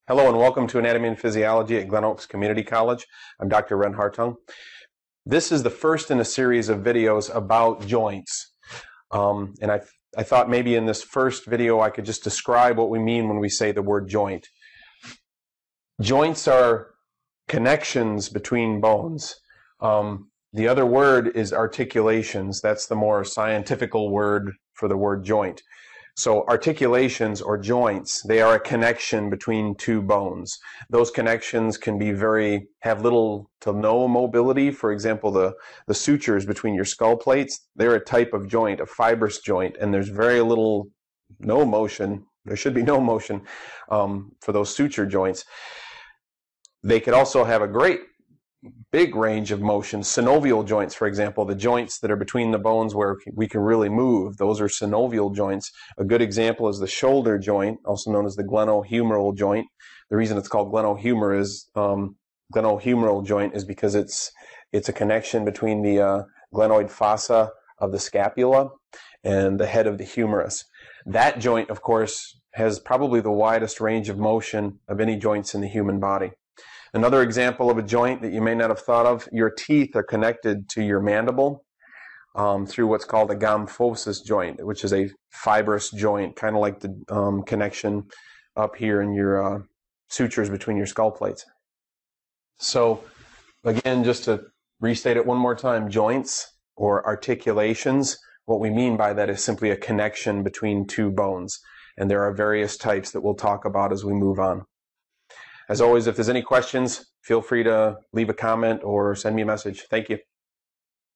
Hello and welcome to Anatomy and Physiology at Glen Oaks Community College. I'm Dr. Ren Hartung. This is the first in a series of videos about joints. And I thought maybe in this first video I could just describe what we mean when we say the word joint. Joints are connections between bones. The other word is articulations. That's the more scientifical word for the word joint. So articulations or joints, they are a connection between two bones. Those connections can be have little to no mobility. For example, the sutures between your skull plates, they're a type of joint, a fibrous joint, and there's no motion. There should be no motion for those suture joints. They could also have a big range of motion. Synovial joints, for example, the joints that are between the bones where we can really move, those are synovial joints. A good example is the shoulder joint, also known as the glenohumeral joint. The reason it's called glenohumeral joint is because it's a connection between the glenoid fossa of the scapula and the head of the humerus. That joint, of course, has probably the widest range of motion of any joints in the human body. Another example of a joint that you may not have thought of, your teeth are connected to your mandible through what's called a gomphosis joint, which is a fibrous joint, kind of like the connection up here in your sutures between your skull plates. So again, just to restate it one more time, joints or articulations, what we mean by that is simply a connection between two bones. And there are various types that we'll talk about as we move on. As always, if there's any questions, feel free to leave a comment or send me a message. Thank you.